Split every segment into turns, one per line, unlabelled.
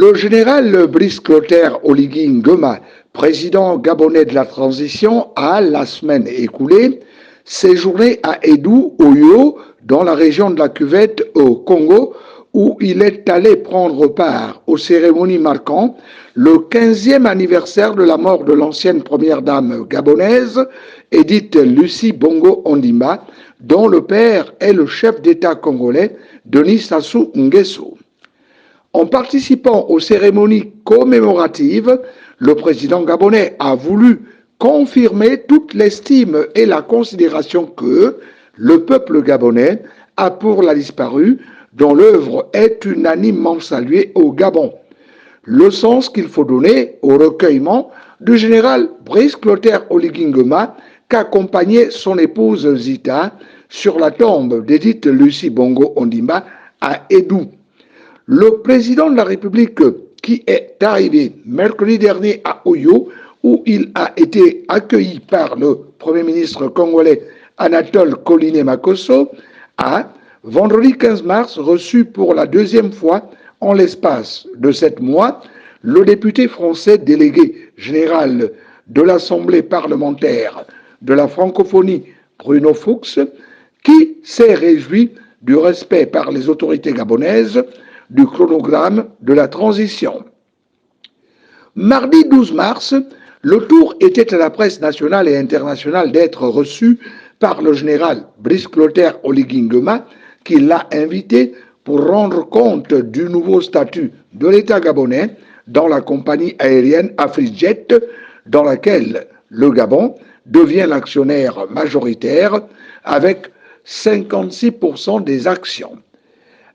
Le général Brice Clotaire Oligui Nguema, président gabonais de la transition, a, la semaine écoulée, séjourné à Edou, Oyo, dans la région de la Cuvette, au Congo, où il est allé prendre part aux cérémonies marquant le 15e anniversaire de la mort de l'ancienne première dame gabonaise, Edith Lucie Bongo Ondimba, dont le père est le chef d'État congolais, Denis Sassou Nguesso. En participant aux cérémonies commémoratives, le président gabonais a voulu confirmer toute l'estime et la considération que le peuple gabonais a pour la disparue, dont l'œuvre est unanimement saluée au Gabon. Le sens qu'il faut donner au recueillement du général Brice Clotaire Oligui Nguema qu'accompagnait son épouse Zita sur la tombe d'Edith Lucie Bongo Ondimba à Edou. Le président de la République, qui est arrivé mercredi dernier à Oyo, où il a été accueilli par le Premier ministre congolais Anatole Koliné Makosso, a, vendredi 15 mars, reçu pour la deuxième fois en l'espace de 7 mois le député français délégué général de l'Assemblée parlementaire de la francophonie Bruno Fuchs, qui s'est réjoui du respect par les autorités gabonaises du chronogramme de la transition. Mardi 12 mars, le tour était à la presse nationale et internationale d'être reçu par le général Brice Clotaire Oligui Nguema, qui l'a invité pour rendre compte du nouveau statut de l'État gabonais dans la compagnie aérienne AfriJet, dans laquelle le Gabon devient l'actionnaire majoritaire avec 56% des actions.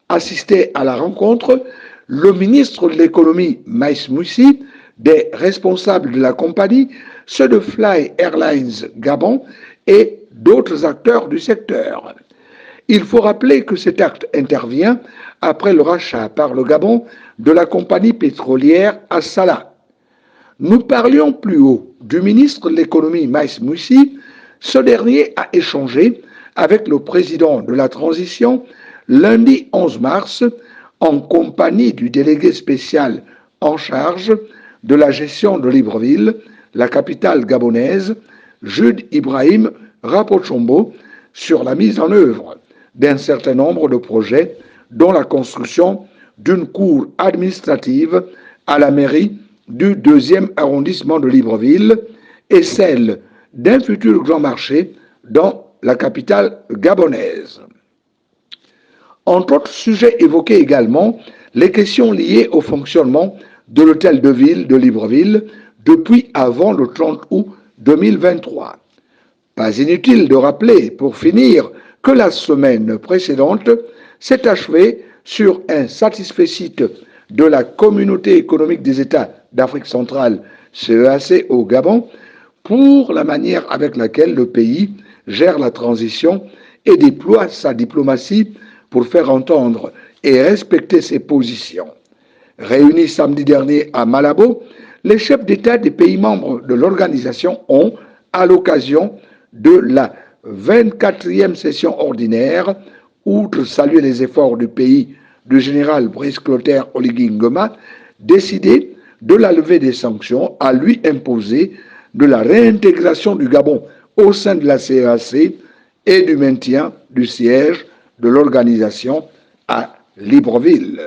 Assisté à la rencontre, le ministre de l'économie Maïs Moussi, des responsables de la compagnie, ceux de Fly Airlines Gabon et d'autres acteurs du secteur. Il faut rappeler que cet acte intervient après le rachat par le Gabon de la compagnie pétrolière Assala. Nous parlions plus haut du ministre de l'économie Maïs Moussi. Ce dernier a échangé avec le président de la transition lundi 11 mars en compagnie du délégué spécial en charge de la gestion de Libreville, la capitale gabonaise, Jude Ibrahim Rapochombo, sur la mise en œuvre d'un certain nombre de projets, dont la construction d'une cour administrative à la mairie du 2e arrondissement de Libreville et celle d'un futur grand marché dans la capitale gabonaise. Entre autres sujets évoqués également, les questions liées au fonctionnement de l'hôtel de ville de Libreville depuis avant le 30 août 2023. Pas inutile de rappeler, pour finir, que la semaine précédente s'est achevée sur un satisfecit de la Communauté économique des États d'Afrique centrale, CEAC, au Gabon, pour la manière avec laquelle le pays gère la transition et déploie sa diplomatie pour faire entendre et respecter ses positions. Réunis samedi dernier à Malabo, les chefs d'État des pays membres de l'organisation ont, à l'occasion de la 24e session ordinaire, outre saluer les efforts du pays du général Brice Clotaire Oligui Nguema, décidé de la levée des sanctions à lui imposer, de la réintégration du Gabon au sein de la CEAC et du maintien du siège de l'organisation à Libreville.